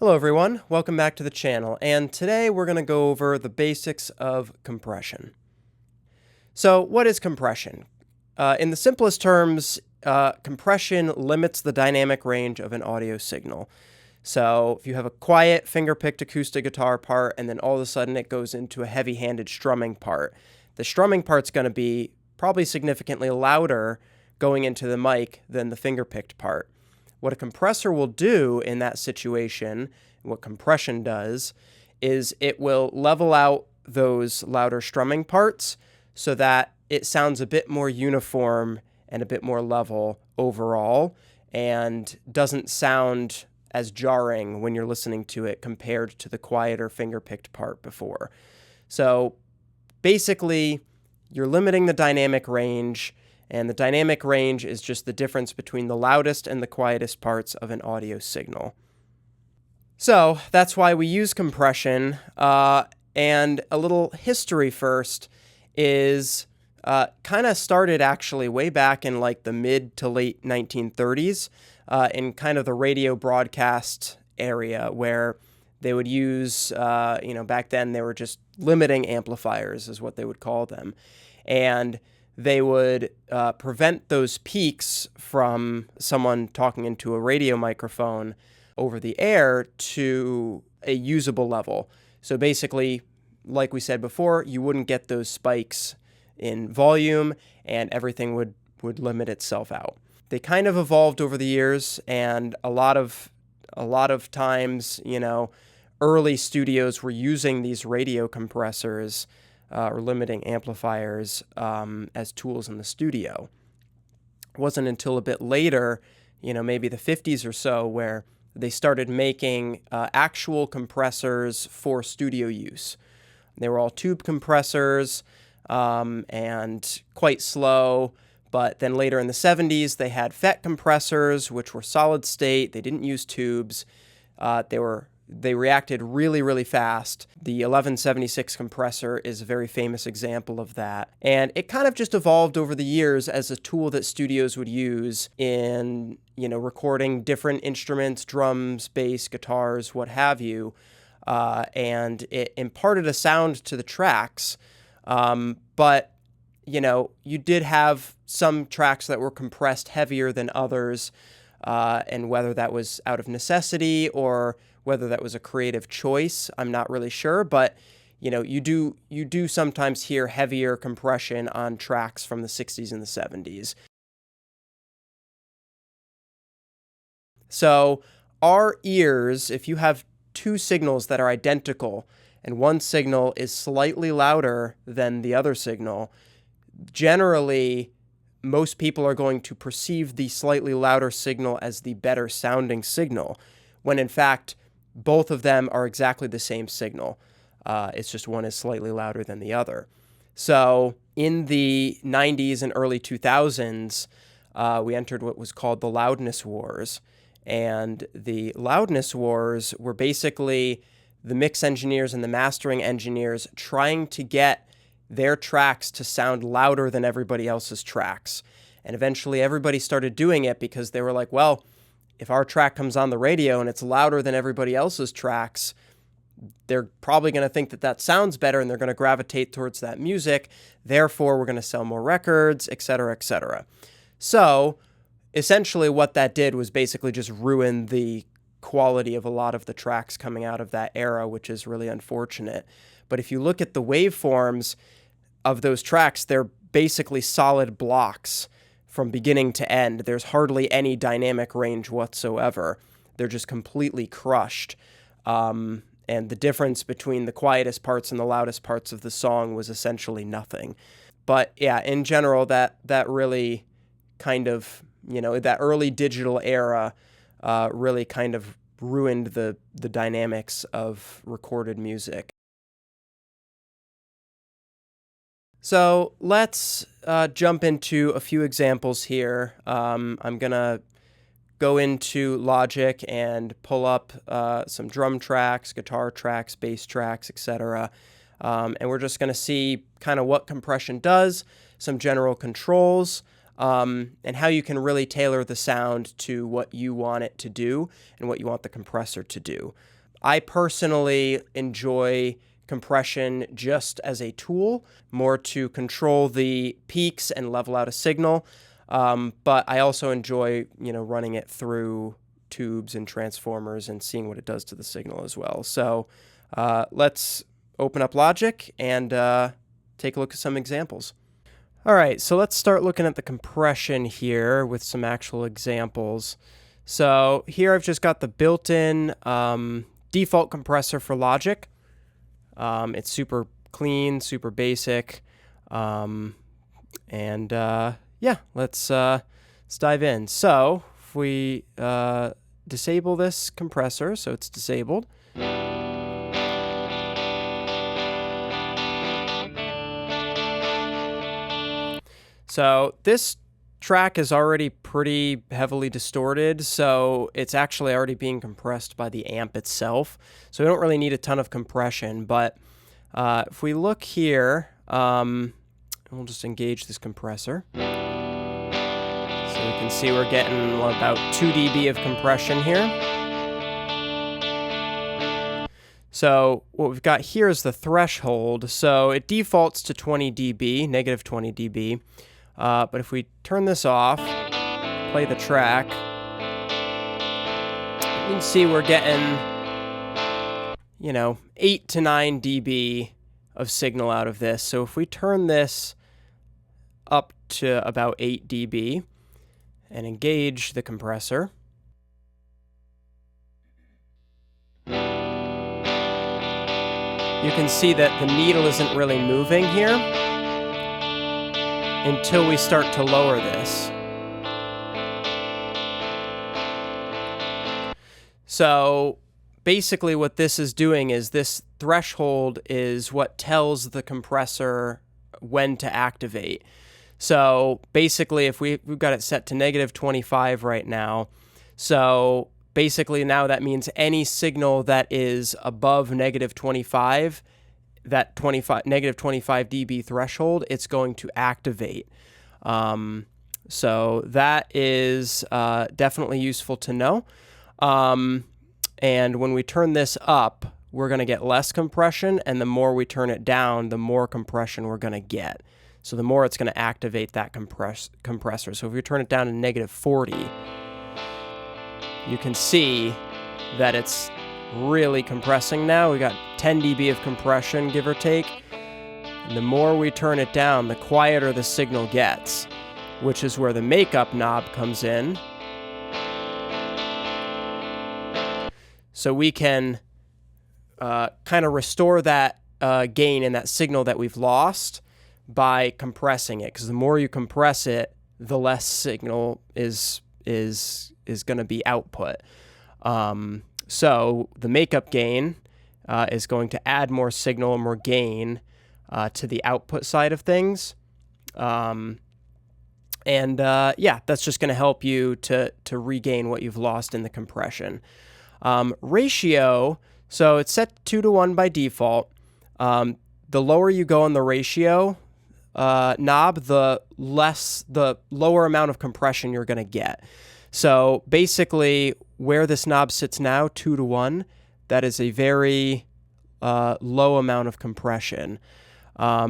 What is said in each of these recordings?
Hello everyone, welcome back to the channel, and today we're going to go over the basics of compression. So what is compression? In the simplest terms, compression limits the dynamic range of an audio signal. So if you have a quiet finger-picked acoustic guitar part and then all of a sudden it goes into a heavy-handed strumming part, the strumming part's going to be probably significantly louder going into the mic than the finger-picked part. What a compressor will do in that situation, what compression does, is it will level out those louder strumming parts so that it sounds a bit more uniform and a bit more level overall and doesn't sound as jarring when you're listening to it compared to the quieter finger-picked part before. So basically, you're limiting the dynamic range, and the dynamic range is just the difference between the loudest and the quietest parts of an audio signal. So that's why we use compression, and a little history first is kind of started actually way back in like the mid to late 1930s in kind of the radio broadcast area where they would use, back then they were just limiting amplifiers is what they would call them. And they would prevent those peaks from someone talking into a radio microphone over the air to a usable level. So basically, like we said before, you wouldn't get those spikes in volume and everything would limit itself out. They kind of evolved over the years, and a lot of times, early studios were using these radio compressors or limiting amplifiers as tools in the studio. It wasn't until a bit later, maybe the 50s or so, where they started making actual compressors for studio use. They were all tube compressors and quite slow, but then later in the 70s, they had FET compressors, which were solid state. They didn't use tubes. They reacted really, really fast. The 1176 compressor is a very famous example of that. And it kind of just evolved over the years as a tool that studios would use in, recording different instruments, drums, bass, guitars, what have you. And it imparted a sound to the tracks. But, you did have some tracks that were compressed heavier than others. And whether that was out of necessity or whether that was a creative choice, I'm not really sure, but you do sometimes hear heavier compression on tracks from the 60s and the 70s. So our ears, if you have two signals that are identical and one signal is slightly louder than the other signal, generally most people are going to perceive the slightly louder signal as the better sounding signal, when in fact both of them are exactly the same signal. It's just one is slightly louder than the other. So in the 90s and early 2000s, we entered what was called the loudness wars. And the loudness wars were basically the mix engineers and the mastering engineers trying to get their tracks to sound louder than everybody else's tracks. And eventually everybody started doing it because they were like, well, if our track comes on the radio and it's louder than everybody else's tracks, they're probably going to think that sounds better and they're going to gravitate towards that music. Therefore, we're going to sell more records, et cetera, et cetera. So essentially what that did was basically just ruin the quality of a lot of the tracks coming out of that era, which is really unfortunate. But if you look at the waveforms of those tracks, they're basically solid blocks from beginning to end. There's hardly any dynamic range whatsoever. They're just completely crushed. And the difference between the quietest parts and the loudest parts of the song was essentially nothing. But yeah, in general, that really kind of, that early digital era really kind of ruined the dynamics of recorded music. So let's jump into a few examples here. I'm going to go into Logic and pull up some drum tracks, guitar tracks, bass tracks, etc. And we're just going to see kind of what compression does, some general controls, and how you can really tailor the sound to what you want it to do and what you want the compressor to do. I personally enjoy compression just as a tool, more to control the peaks and level out a signal, but I also enjoy, running it through tubes and transformers and seeing what it does to the signal as well. So let's open up Logic and take a look at some examples. All right, so let's start looking at the compression here with some actual examples. So here I've just got the built-in default compressor for Logic. It's super clean, super basic, yeah, let's dive in. So if we disable this compressor, so it's disabled. So this track is already pretty heavily distorted, so it's actually already being compressed by the amp itself. So we don't really need a ton of compression, but if we look here, we'll just engage this compressor. So you can see we're getting about 2 dB of compression here. So what we've got here is the threshold. So it defaults to 20 dB, negative 20 dB. But if we turn this off, play the track, you can see we're getting, 8 to 9 dB of signal out of this. So if we turn this up to about 8 dB and engage the compressor, you can see that the needle isn't really moving here until we start to lower this. So basically what this is doing is this threshold is what tells the compressor when to activate. So basically if we've got it set to negative 25 right now, so basically now that means any signal that is above negative 25, that negative 25 dB threshold, it's going to activate. So that is definitely useful to know. And when we turn this up, we're going to get less compression, and the more we turn it down, the more compression we're going to get. So the more it's going to activate that compressor. So if we turn it down to negative 40, you can see that it's really compressing now. We got 10 dB of compression, give or take. And the more we turn it down, the quieter the signal gets, which is where the makeup knob comes in. So we can kind of restore that gain in that signal that we've lost by compressing it, because the more you compress it, the less signal is going to be output. So the makeup gain is going to add more signal and more gain to the output side of things. Yeah, that's just going to help you to regain what you've lost in the compression. Ratio, so it's set 2 to 1 by default. The lower you go on the ratio knob, the lower amount of compression you're going to get. So basically, where this knob sits now, 2 to 1, that is a very low amount of compression.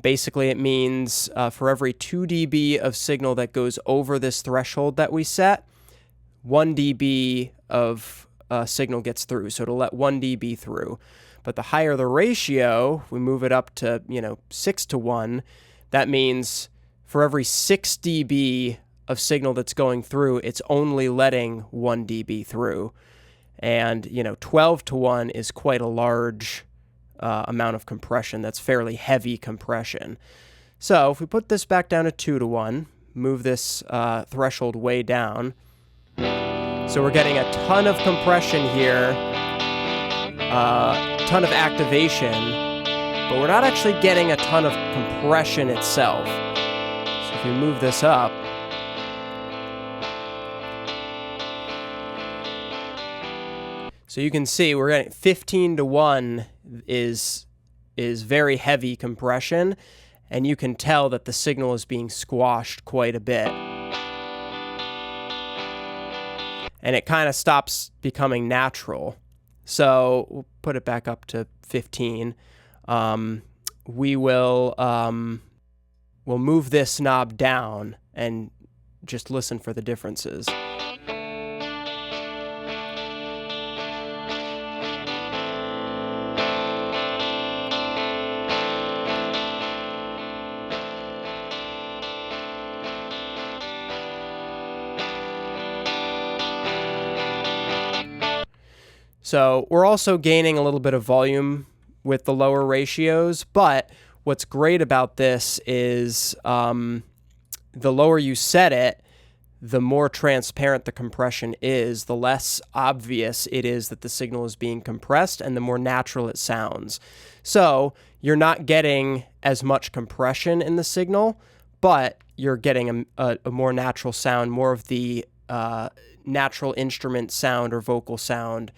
Basically, it means for every 2 dB of signal that goes over this threshold that we set, 1 dB of signal gets through. So it'll let 1 dB through. But the higher the ratio, we move it up to 6 to 1. That means for every 6 dB of signal that's going through, it's only letting 1 dB through. And 12 to 1 is quite a large amount of compression. That's fairly heavy compression. So if we put this back down to 2 to 1, move this threshold way down. So we're getting a ton of compression here, ton of activation, but we're not actually getting a ton of compression itself. So if we move this up, so you can see we're getting 15 to 1 is very heavy compression, and you can tell that the signal is being squashed quite a bit. and it kind of stops becoming natural. So we'll put it back up to 15. We will we'll move this knob down and just listen for the differences. So we're also gaining a little bit of volume with the lower ratios, but what's great about this is the lower you set it, the more transparent the compression is, the less obvious it is that the signal is being compressed, and the more natural it sounds. So you're not getting as much compression in the signal, but you're getting a more natural sound, more of the natural instrument sound or vocal sound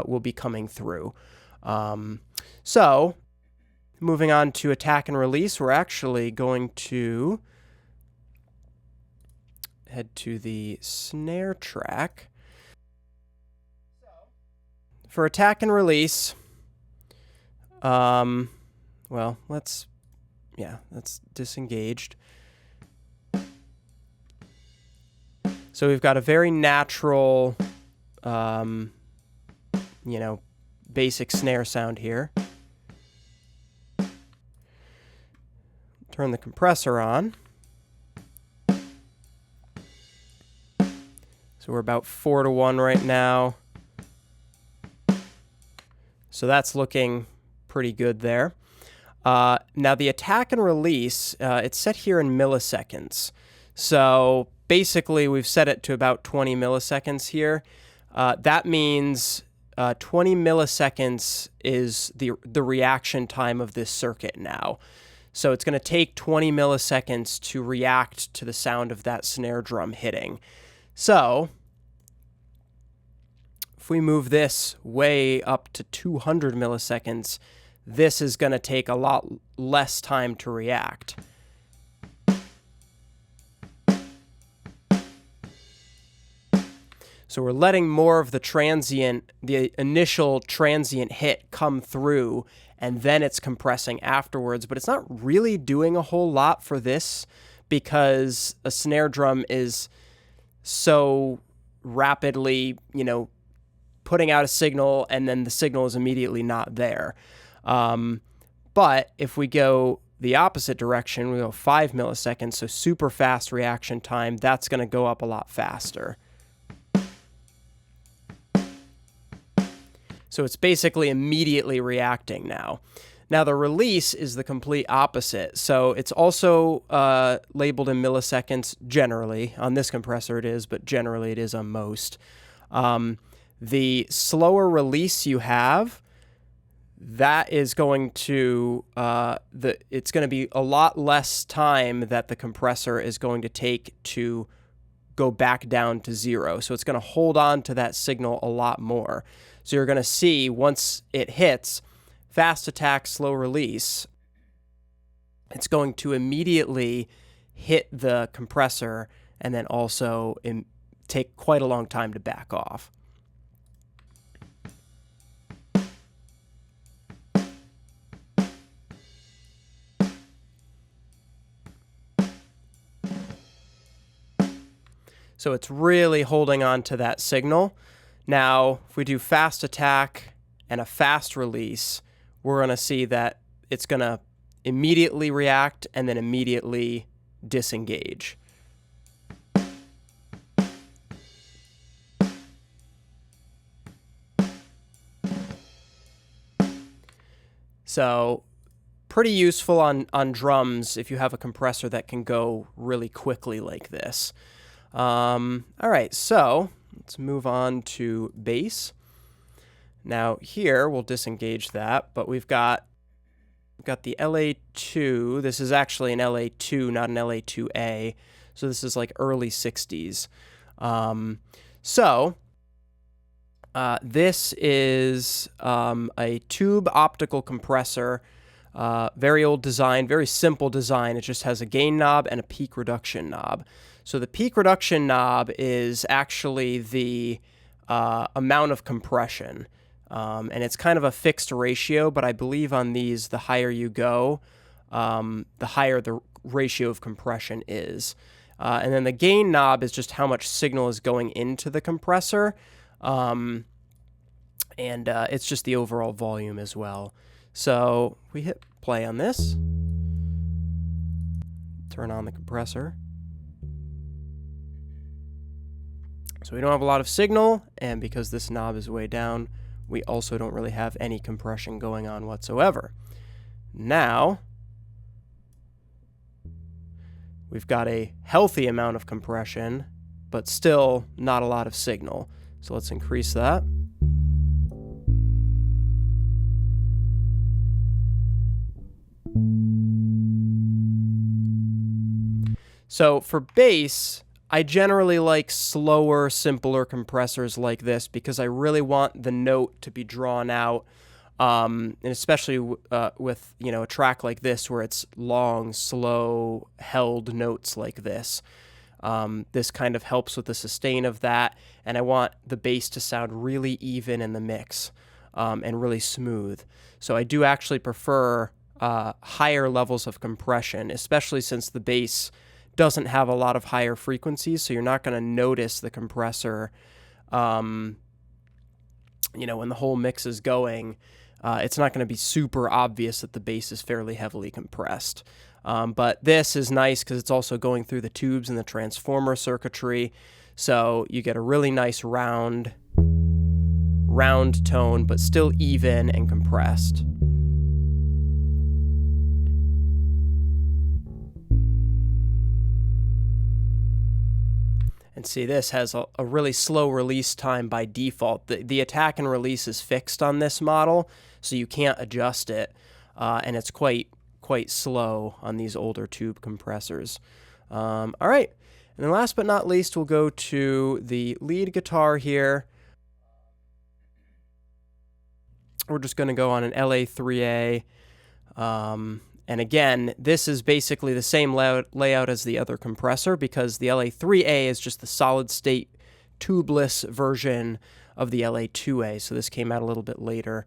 will be coming through. So moving on to attack and release, we're actually going to head to the snare track. For attack and release, well, that's disengaged. So we've got a very natural, basic snare sound here. Turn the compressor on. So we're about 4-to-1 right now. So that's looking pretty good there. Now the attack and release, it's set here in milliseconds. So basically we've set it to about 20 milliseconds here. That means 20 milliseconds is the reaction time of this circuit now. So it's going to take 20 milliseconds to react to the sound of that snare drum hitting. So if we move this way up to 200 milliseconds, this is going to take a lot less time to react. So we're letting more of the initial transient hit come through, and then it's compressing afterwards, but it's not really doing a whole lot for this because a snare drum is so rapidly, putting out a signal, and then the signal is immediately not there. But if we go the opposite direction, we go 5 milliseconds, so super fast reaction time, that's going to go up a lot faster. So it's basically immediately reacting now. Now the release is the complete opposite. So it's also labeled in milliseconds generally. On this compressor it is, but generally it is on most. The slower release you have, that is going to it's going to be a lot less time that the compressor is going to take to go back down to 0. So it's going to hold on to that signal a lot more. So you're going to see once it hits fast attack, slow release, it's going to immediately hit the compressor and then also take quite a long time to back off. So it's really holding on to that signal. Now, if we do fast attack and a fast release, we're going to see that it's going to immediately react and then immediately disengage. So pretty useful on drums if you have a compressor that can go really quickly like this. All right, so let's move on to bass. Now here we'll disengage that, but we've got the LA2. This is actually an LA2, not an LA2A. So this is like early 60s. This is a tube optical compressor. Very old design, very simple design. It just has a gain knob and a peak reduction knob. So the peak reduction knob is actually the amount of compression. And it's kind of a fixed ratio, but I believe on these, the higher you go, the higher the ratio of compression is. And then the gain knob is just how much signal is going into the compressor. And it's just the overall volume as well. So we hit play on this. Turn on the compressor. So we don't have a lot of signal, and because this knob is way down, we also don't really have any compression going on whatsoever. Now, we've got a healthy amount of compression, but still not a lot of signal. So let's increase that. So for bass, I generally like slower, simpler compressors like this because I really want the note to be drawn out, and especially with a track like this where it's long, slow, held notes like this. This kind of helps with the sustain of that, and I want the bass to sound really even in the mix and really smooth. So I do actually prefer higher levels of compression, especially since the bass doesn't have a lot of higher frequencies, so you're not going to notice the compressor, when the whole mix is going. It's not going to be super obvious that the bass is fairly heavily compressed. But this is nice because it's also going through the tubes and the transformer circuitry, so you get a really nice round tone, but still even and compressed. And see, this has a really slow release time by default. The attack and release is fixed on this model, so you can't adjust it, and it's quite slow on these older tube compressors. All right, and then last but not least, we'll go to the lead guitar here. We're just going to go on an LA3A. And again, this is basically the same layout as the other compressor because the LA3A is just the solid-state tubeless version of the LA2A. So this came out a little bit later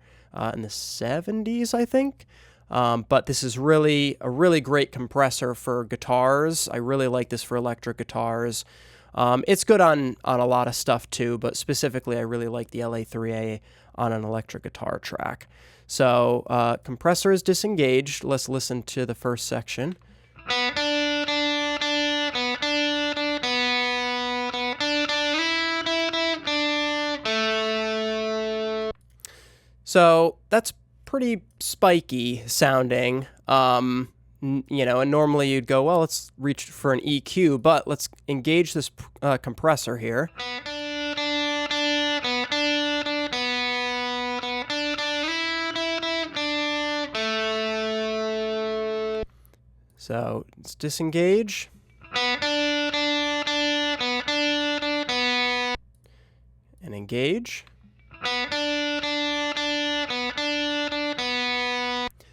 in the 70s, I think. But this is really a really great compressor for guitars. I really like this for electric guitars. It's good on a lot of stuff too, but specifically I really like the LA3A on an electric guitar track. So compressor is disengaged. Let's listen to the first section. So that's pretty spiky sounding. And normally you'd go, well, let's reach for an EQ, but let's engage this compressor here. So let's disengage. And engage.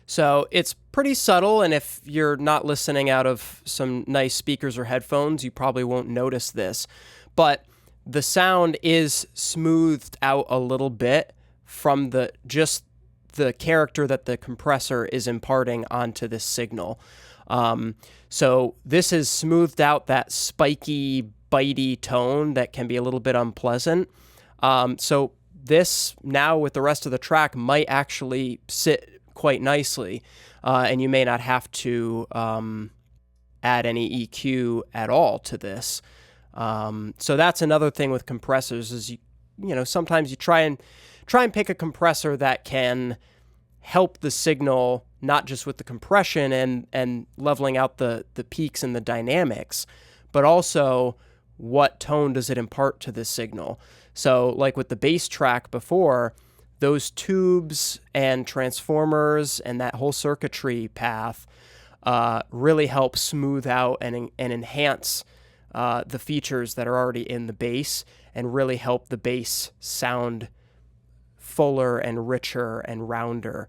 So it's pretty subtle, and if you're not listening out of some nice speakers or headphones, you probably won't notice this. But the sound is smoothed out a little bit from just the character that the compressor is imparting onto this signal. So this has smoothed out that spiky, bitey tone that can be a little bit unpleasant. So this now with the rest of the track might actually sit quite nicely, and you may not have to add any EQ at all to this. So that's another thing with compressors is sometimes you try and pick a compressor that can help the signal not just with the compression and leveling out the peaks and the dynamics, but also what tone does it impart to the signal. So like with the bass track before, those tubes and transformers and that whole circuitry path really help smooth out and enhance the features that are already in the bass and really help the bass sound fuller and richer and rounder.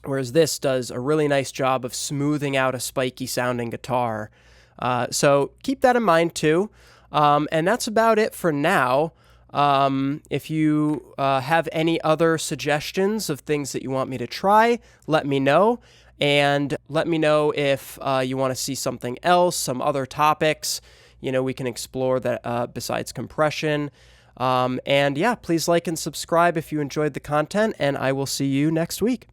Whereas this does a really nice job of smoothing out a spiky sounding guitar So keep that in mind too. And that's about it for now. If you have any other suggestions of things that you want me to try, let me know. And let me know if you want to see something else, some other topics, we can explore that besides compression. And yeah, please like and subscribe if you enjoyed the content, and I will see you next week.